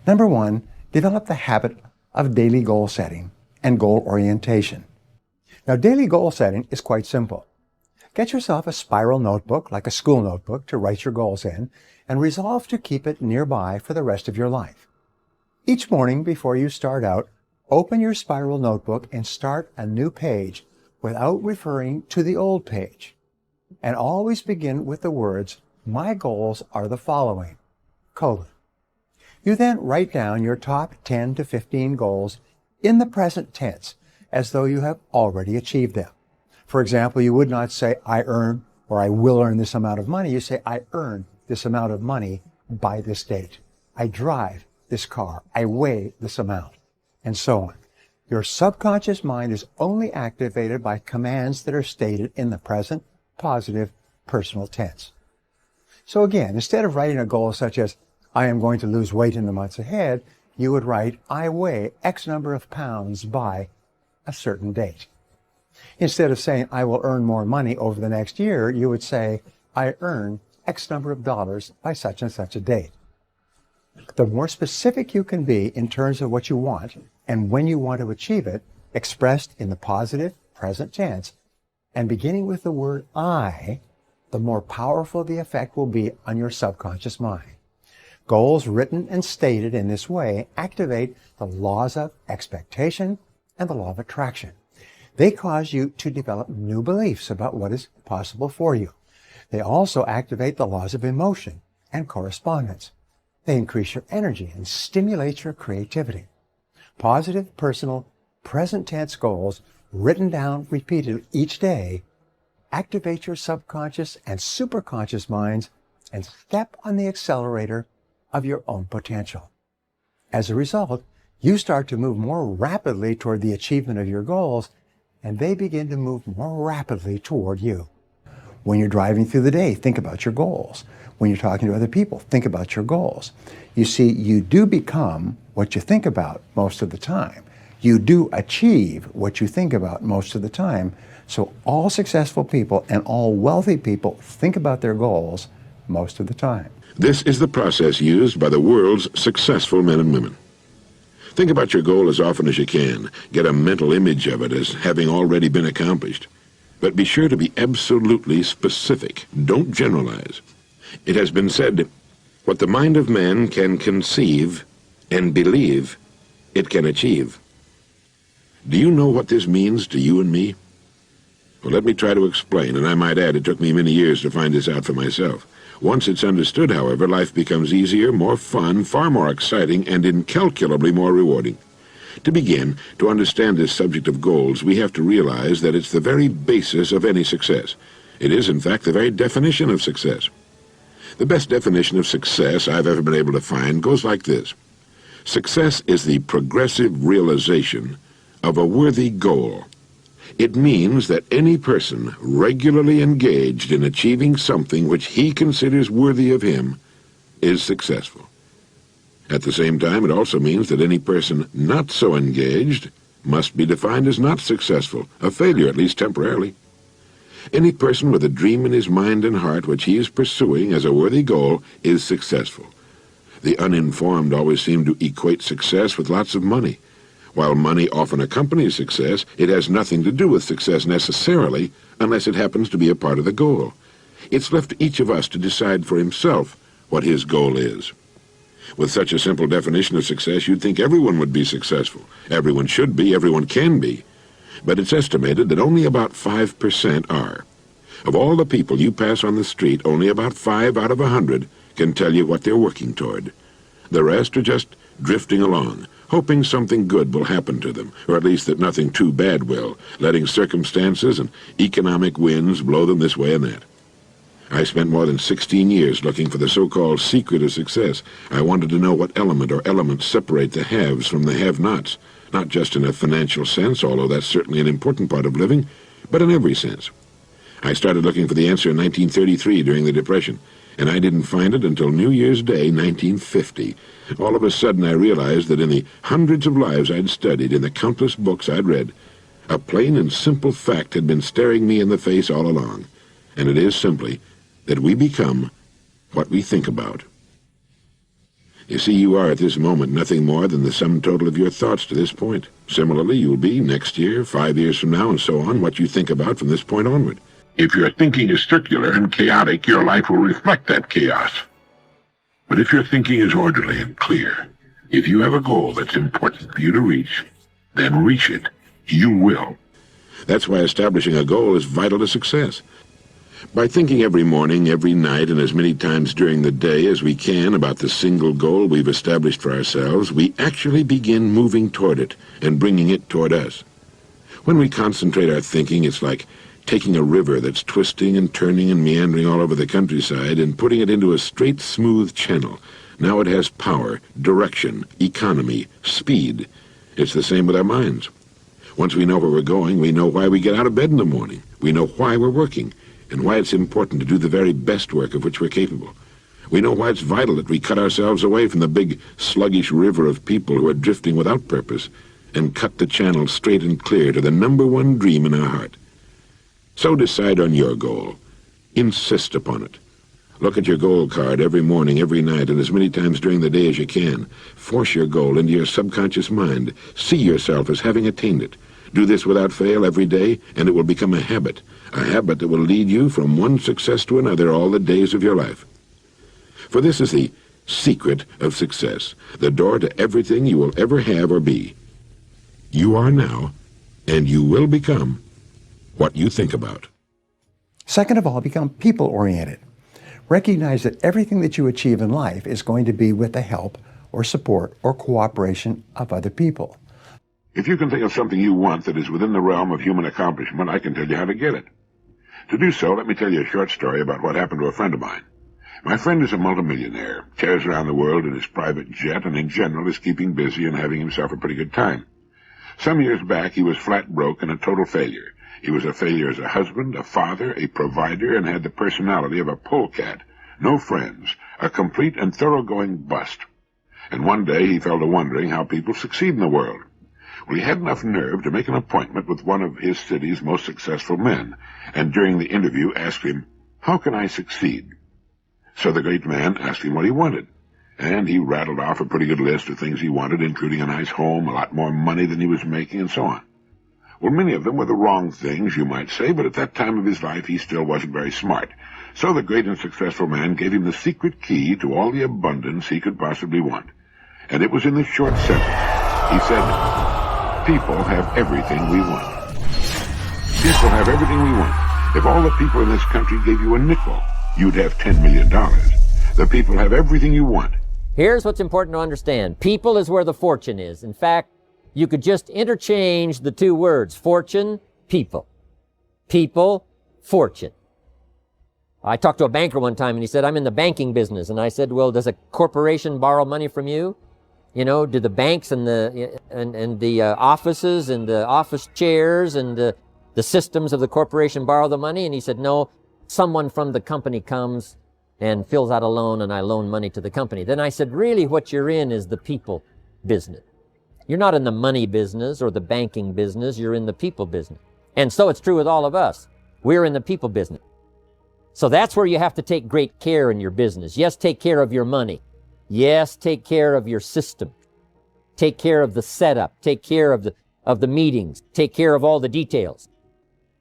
Number 1, develop the habit of daily goal setting and goal orientation. Now, daily goal setting is quite simple. Get yourself a spiral notebook, like a school notebook, to write your goals in, and resolve to keep it nearby for the rest of your life. Each morning before you start out, open your spiral notebook and start a new page without referring to the old page. And always begin with the words, "My goals are the following, : You then write down your top 10 to 15 goals in the present tense, as though you have already achieved them. For example, you would not say, "I earn," or "I will earn this amount of money." You say, "I earn this amount of money by this date. I drive this car. I weigh this amount," and so on. Your subconscious mind is only activated by commands that are stated in the present, positive, personal tense. So again, instead of writing a goal such as, "I am going to lose weight in the months ahead," you would write, "I weigh X number of pounds by a certain date." Instead of saying, "I will earn more money over the next year," you would say, "I earn X number of dollars by such and such a date." The more specific you can be in terms of what you want and when you want to achieve it, expressed in the positive present tense, and beginning with the word "I," the more powerful the effect will be on your subconscious mind. Goals written and stated in this way activate the laws of expectation and the law of attraction. They cause you to develop new beliefs about what is possible for you. They also activate the laws of emotion and correspondence. They increase your energy and stimulate your creativity. Positive, personal, present tense goals written down repeatedly each day activate your subconscious and superconscious minds and step on the accelerator of your own potential. As a result, you start to move more rapidly toward the achievement of your goals, and they begin to move more rapidly toward you. When you're driving through the day, think about your goals. When you're talking to other people, think about your goals. You see, you do become what you think about most of the time. You do achieve what you think about most of the time. So all successful people and all wealthy people think about their goals most of the time. This is the process used by the world's successful men and women. Think about your goal as often as you can. Get a mental image of it as having already been accomplished. But be sure to be absolutely specific. Don't generalize. It has been said, what the mind of man can conceive and believe, it can achieve. Do you know what this means to you and me? Well, let me try to explain, and I might add it took me many years to find this out for myself. Once it's understood, however, life becomes easier, more fun, far more exciting, and incalculably more rewarding. To begin, to understand this subject of goals, we have to realize that it's the very basis of any success. It is, in fact, the very definition of success. The best definition of success I've ever been able to find goes like this. Success is the progressive realization of a worthy goal. It means that any person regularly engaged in achieving something which he considers worthy of him is successful. At the same time, it also means that any person not so engaged must be defined as not successful, a failure, at least temporarily. Any person with a dream in his mind and heart which he is pursuing as a worthy goal is successful. The uninformed always seem to equate success with lots of money. While money often accompanies success, it has nothing to do with success necessarily unless it happens to be a part of the goal. It's left to each of us to decide for himself what his goal is. With such a simple definition of success, you'd think everyone would be successful. Everyone should be, everyone can be. But it's estimated that only about 5% are. Of all the people you pass on the street, only about 5 out of 100 can tell you what they're working toward. The rest are just drifting along, hoping something good will happen to them, or at least that nothing too bad will, letting circumstances and economic winds blow them this way and that. I spent more than 16 years looking for the so-called secret of success. I wanted to know what element or elements separate the haves from the have-nots, not just in a financial sense, although that's certainly an important part of living, but in every sense. I started looking for the answer in 1933 during the Depression, and I didn't find it until New Year's Day, 1950. All of a sudden I realized that in the hundreds of lives I'd studied, in the countless books I'd read, a plain and simple fact had been staring me in the face all along, and it is simply that we become what we think about. You see, you are at this moment nothing more than the sum total of your thoughts to this point. Similarly, you will be next year, 5 years from now, and so on, what you think about from this point onward. If your thinking is circular and chaotic, your life will reflect that chaos. But if your thinking is orderly and clear, if you have a goal that's important for you to reach, then reach it. You will. That's why establishing a goal is vital to success. By thinking every morning, every night, and as many times during the day as we can about the single goal we've established for ourselves, we actually begin moving toward it and bringing it toward us. When we concentrate our thinking, it's like taking a river that's twisting and turning and meandering all over the countryside and putting it into a straight, smooth channel. Now it has power, direction, economy, speed. It's the same with our minds. Once we know where we're going, we know why we get out of bed in the morning. We know why we're working, and why it's important to do the very best work of which we're capable. We know why it's vital that we cut ourselves away from the big, sluggish river of people who are drifting without purpose and cut the channel straight and clear to the number one dream in our heart. So decide on your goal. Insist upon it. Look at your goal card every morning, every night, and as many times during the day as you can. Force your goal into your subconscious mind. See yourself as having attained it. Do this without fail every day, and it will become a habit that will lead you from one success to another all the days of your life. For this is the secret of success, the door to everything you will ever have or be. You are now, and you will become, what you think about. Second of all, become people-oriented. Recognize that everything that you achieve in life is going to be with the help or support or cooperation of other people. If you can think of something you want that is within the realm of human accomplishment, I can tell you how to get it. To do so, let me tell you a short story about what happened to a friend of mine. My friend is a multimillionaire, tears around the world in his private jet, and in general is keeping busy and having himself a pretty good time. Some years back, he was flat broke and a total failure. He was a failure as a husband, a father, a provider, and had the personality of a polecat. No friends, a complete and thoroughgoing bust. And one day he fell to wondering how people succeed in the world. Well, he had enough nerve to make an appointment with one of his city's most successful men, and during the interview asked him, "How can I succeed?" So the great man asked him what he wanted, and he rattled off a pretty good list of things he wanted, including a nice home, a lot more money than he was making, and so on. Well, many of them were the wrong things, you might say, but at that time of his life he still wasn't very smart. So the great and successful man gave him the secret key to all the abundance he could possibly want. And it was in this short sentence. He said, "People have everything we want. People have everything we want. If all the people in this country gave you a nickel, you'd have $10 million. The people have everything you want." Here's what's important to understand. People is where the fortune is. In fact, you could just interchange the two words, fortune, people. People, fortune. I talked to a banker one time and he said, "I'm in the banking business." And I said, "Well, does a corporation borrow money from you? You know, do the banks and the offices and the office chairs and the systems of the corporation borrow the money?" And he said, "No, someone from the company comes and fills out a loan and I loan money to the company." Then I said, "Really what you're in is the people business. You're not in the money business or the banking business, you're in the people business." And so it's true with all of us. We're in the people business. So that's where you have to take great care in your business. Yes, take care of your money. Yes, take care of your system. Take care of the setup. Take care of the meetings. Take care of all the details.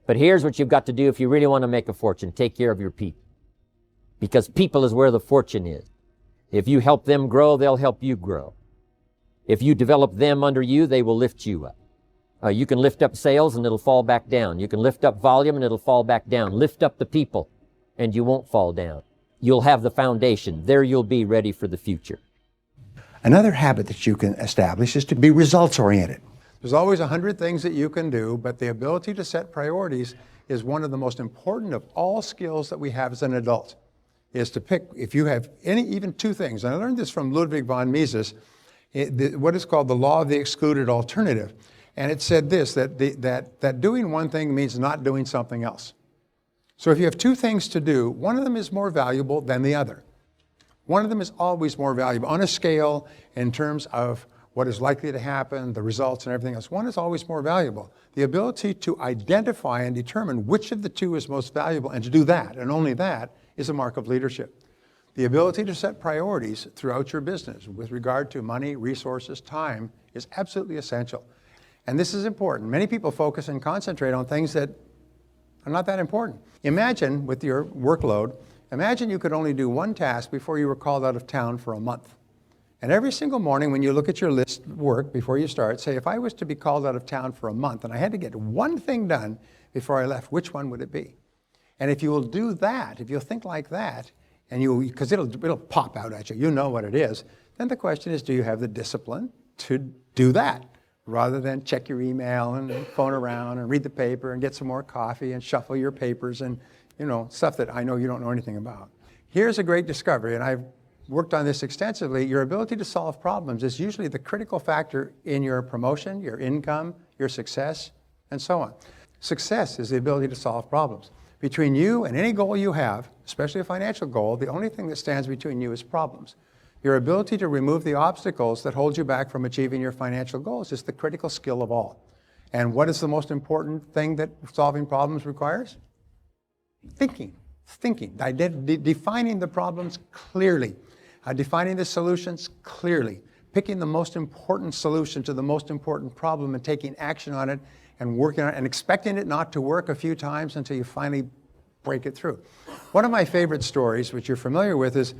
But here's what you've got to do if you really want to make a fortune. Take care of your people. Because people is where the fortune is. If you help them grow, they'll help you grow. If you develop them under you, they will lift you up. You can lift up sales and it'll fall back down. You can lift up volume and it'll fall back down. Lift up the people and you won't fall down. You'll have the foundation. There you'll be ready for the future. Another habit that you can establish is to be results-oriented. There's always 100 things that you can do, but the ability to set priorities is one of the most important of all skills that we have as an adult, is to pick, if you have even two things. And I learned this from Ludwig von Mises, what is called the law of the excluded alternative. And it said this, that doing one thing means not doing something else. So if you have two things to do, one of them is more valuable than the other. One of them is always more valuable on a scale in terms of what is likely to happen, the results and everything else. One is always more valuable. The ability to identify and determine which of the two is most valuable and to do that, and only that, is a mark of leadership. The ability to set priorities throughout your business with regard to money, resources, time is absolutely essential. And this is important. Many people focus and concentrate on things that are not that important. Imagine with your workload, imagine you could only do one task before you were called out of town for a month. And every single morning when you look at your list of work before you start, say, if I was to be called out of town for a month and I had to get one thing done before I left, which one would it be? And if you will do that, if you'll think like that, and because it'll pop out at you, you know what it is, then the question is, do you have the discipline to do that? Rather than check your email and phone around and read the paper and get some more coffee and shuffle your papers and, stuff that I know you don't know anything about. Here's a great discovery, and I've worked on this extensively. Your ability to solve problems is usually the critical factor in your promotion, your income, your success, and so on. Success is the ability to solve problems. Between you and any goal you have, especially a financial goal, the only thing that stands between you is problems. Your ability to remove the obstacles that hold you back from achieving your financial goals is the critical skill of all. And what is the most important thing that solving problems requires? Thinking, defining the problems clearly, defining the solutions clearly, picking the most important solution to the most important problem and taking action on it and working on it and expecting it not to work a few times until you finally break it through. One of my favorite stories, which you're familiar with, is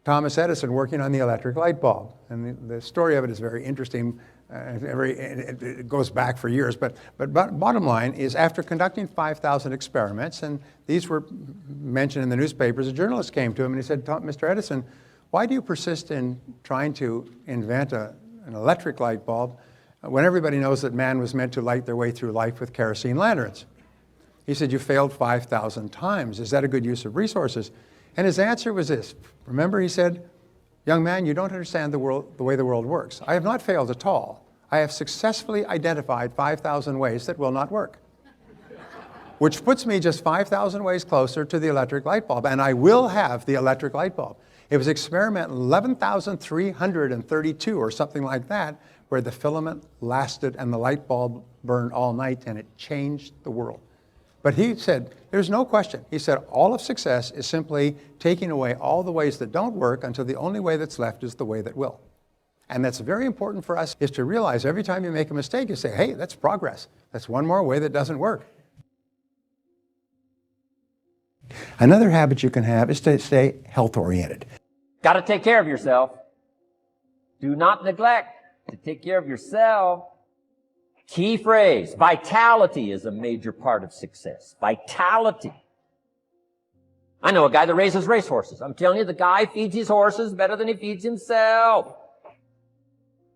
Thomas Edison working on the electric light bulb. And the story of it is very interesting. It goes back for years, but bottom line is, after conducting 5,000 experiments, and these were mentioned in the newspapers, a journalist came to him and he said, Mr. Edison, why do you persist in trying to invent an electric light bulb when everybody knows that man was meant to light their way through life with kerosene lanterns? He said, you failed 5,000 times. Is that a good use of resources? And his answer was this. Remember, he said, young man, you don't understand the way the world works. I have not failed at all. I have successfully identified 5,000 ways that will not work, which puts me just 5,000 ways closer to the electric light bulb, and I will have the electric light bulb. It was experiment 11,332 or something like that, where the filament lasted and the light bulb burned all night, and it changed the world. But he said, there's no question. He said, all of success is simply taking away all the ways that don't work until the only way that's left is the way that will. And that's very important for us, is to realize every time you make a mistake, you say, hey, that's progress. That's one more way that doesn't work. Another habit you can have is to stay health-oriented. Got to take care of yourself. Do not neglect to take care of yourself. Key phrase, vitality is a major part of success. Vitality. I know a guy that raises racehorses. I'm telling you, the guy feeds his horses better than he feeds himself.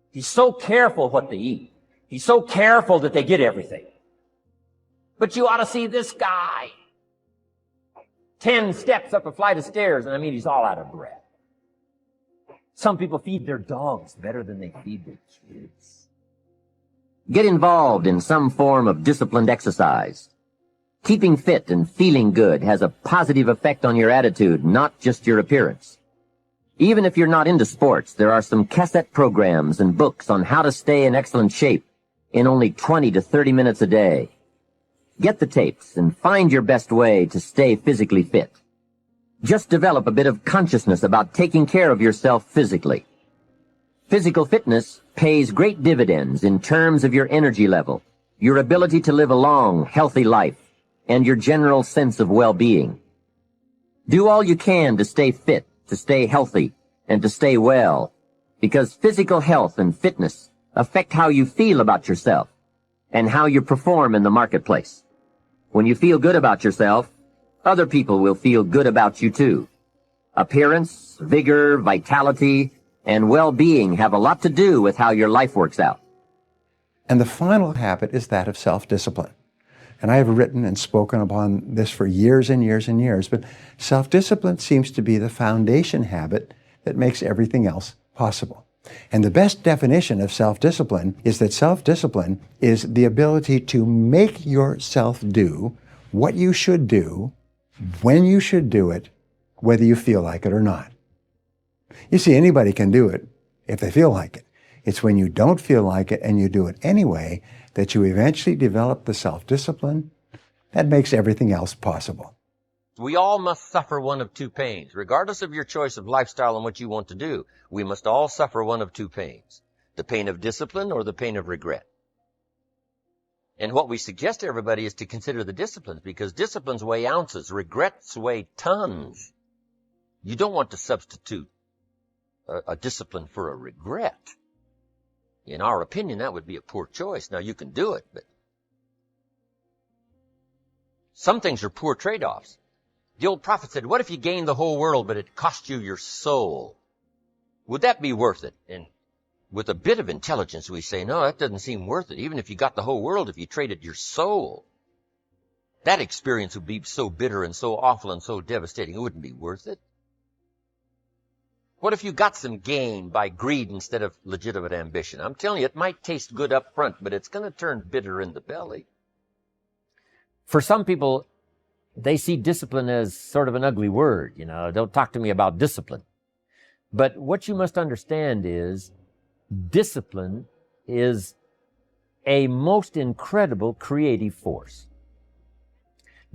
He's so careful what they eat. He's so careful that they get everything. But you ought to see this guy. 10 steps up a flight of stairs, and I mean, he's all out of breath. Some people feed their dogs better than they feed their kids. Get involved in some form of disciplined exercise. Keeping fit and feeling good has a positive effect on your attitude, not just your appearance. Even if you're not into sports, there are some cassette programs and books on how to stay in excellent shape in only 20 to 30 minutes a day. Get the tapes and find your best way to stay physically fit. Just develop a bit of consciousness about taking care of yourself physically. Physical fitness pays great dividends in terms of your energy level, your ability to live a long, healthy life, and your general sense of well-being. Do all you can to stay fit, to stay healthy, and to stay well, because physical health and fitness affect how you feel about yourself and how you perform in the marketplace. When you feel good about yourself, other people will feel good about you too. Appearance, vigor, vitality, and well-being have a lot to do with how your life works out. And the final habit is that of self-discipline. And I have written and spoken upon this for years and years and years, but self-discipline seems to be the foundation habit that makes everything else possible. And the best definition of self-discipline is that self-discipline is the ability to make yourself do what you should do, when you should do it, whether you feel like it or not. You see, anybody can do it if they feel like it. It's when you don't feel like it and you do it anyway that you eventually develop the self-discipline that makes everything else possible. We all must suffer one of two pains. Regardless of your choice of lifestyle and what you want to do, we must all suffer one of two pains. The pain of discipline or the pain of regret. And what we suggest to everybody is to consider the disciplines, because disciplines weigh ounces, regrets weigh tons. You don't want to substitute a discipline for a regret. In our opinion, that would be a poor choice. Now, you can do it, but some things are poor trade-offs. The old prophet said, what if you gained the whole world, but it cost you your soul? Would that be worth it? And with a bit of intelligence, we say, no, that doesn't seem worth it. Even if you got the whole world, if you traded your soul, that experience would be so bitter and so awful and so devastating, it wouldn't be worth it. What if you got some gain by greed instead of legitimate ambition? I'm telling you, it might taste good up front, but it's going to turn bitter in the belly. For some people, they see discipline as sort of an ugly word. Don't talk to me about discipline. But what you must understand is discipline is a most incredible creative force.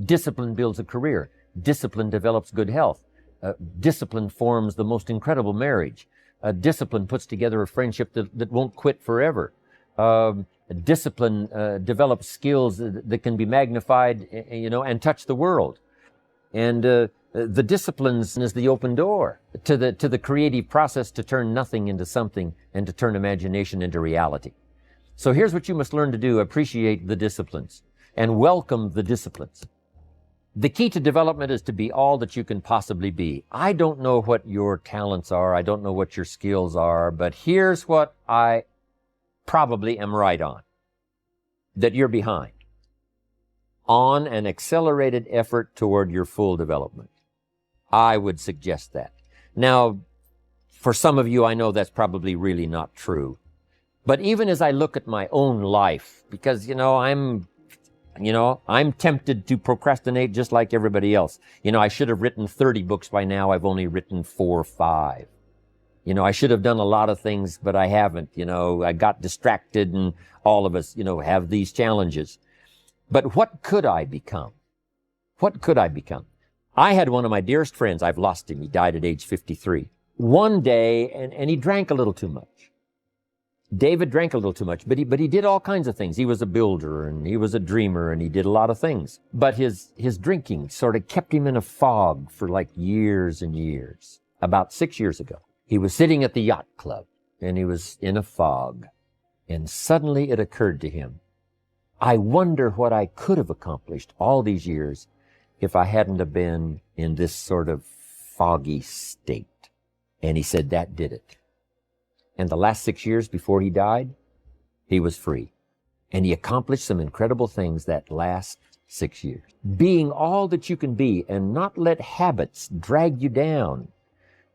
Discipline builds a career. Discipline develops good health. Discipline forms the most incredible marriage. Discipline puts together a friendship that won't quit forever. Discipline develops skills that can be magnified, and touch the world. And the disciplines is the open door to the creative process to turn nothing into something and to turn imagination into reality. So here's what you must learn to do. Appreciate the disciplines and welcome the disciplines. The key to development is to be all that you can possibly be. I don't know what your talents are. I don't know what your skills are, but here's what I probably am right on, that you're behind on an accelerated effort toward your full development. I would suggest that. Now, for some of you, I know that's probably really not true. But even as I look at my own life, because, I'm tempted to procrastinate just like everybody else. I should have written 30 books by now. I've only written 4 or 5. I should have done a lot of things, but I haven't. I got distracted, and all of us, have these challenges. But what could I become? What could I become? I had one of my dearest friends. I've lost him. He died at age 53. One day, and he drank a little too much. David drank a little too much, but he did all kinds of things. He was a builder, and he was a dreamer, and he did a lot of things. But his drinking sort of kept him in a fog for like years and years. About 6 years ago, he was sitting at the yacht club, and he was in a fog. And suddenly it occurred to him, I wonder what I could have accomplished all these years if I hadn't have been in this sort of foggy state. And he said that did it. And the last 6 years before he died, he was free. And he accomplished some incredible things that last 6 years. Being all that you can be and not let habits drag you down.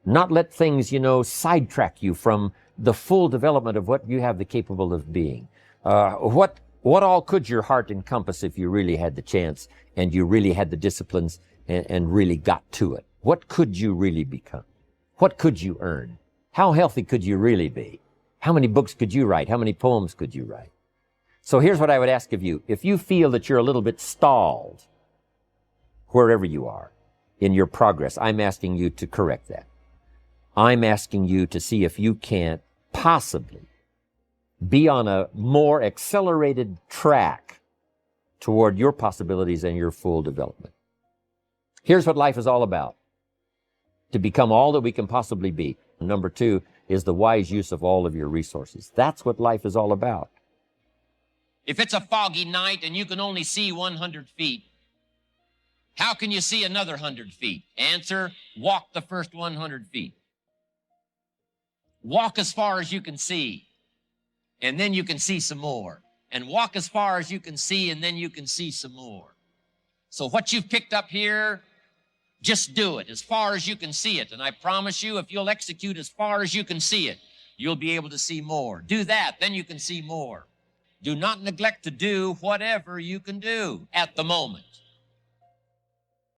Not let things, sidetrack you from the full development of what you have the capable of being. What all could your heart encompass if you really had the chance and you really had the disciplines and really got to it? What could you really become? What could you earn? How healthy could you really be? How many books could you write? How many poems could you write? So here's what I would ask of you. If you feel that you're a little bit stalled, wherever you are in your progress, I'm asking you to correct that. I'm asking you to see if you can't possibly be on a more accelerated track toward your possibilities and your full development. Here's what life is all about. To become all that we can possibly be. Number 2 is the wise use of all of your resources. That's what life is all about. If it's a foggy night and you can only see 100 feet, how can you see another 100 feet? Answer, walk the first 100 feet. Walk as far as you can see, and then you can see some more. And walk as far as you can see, and then you can see some more. So what you've picked up here, just do it as far as you can see it. And I promise you, if you'll execute as far as you can see it, you'll be able to see more. Do that, then you can see more. Do not neglect to do whatever you can do at the moment.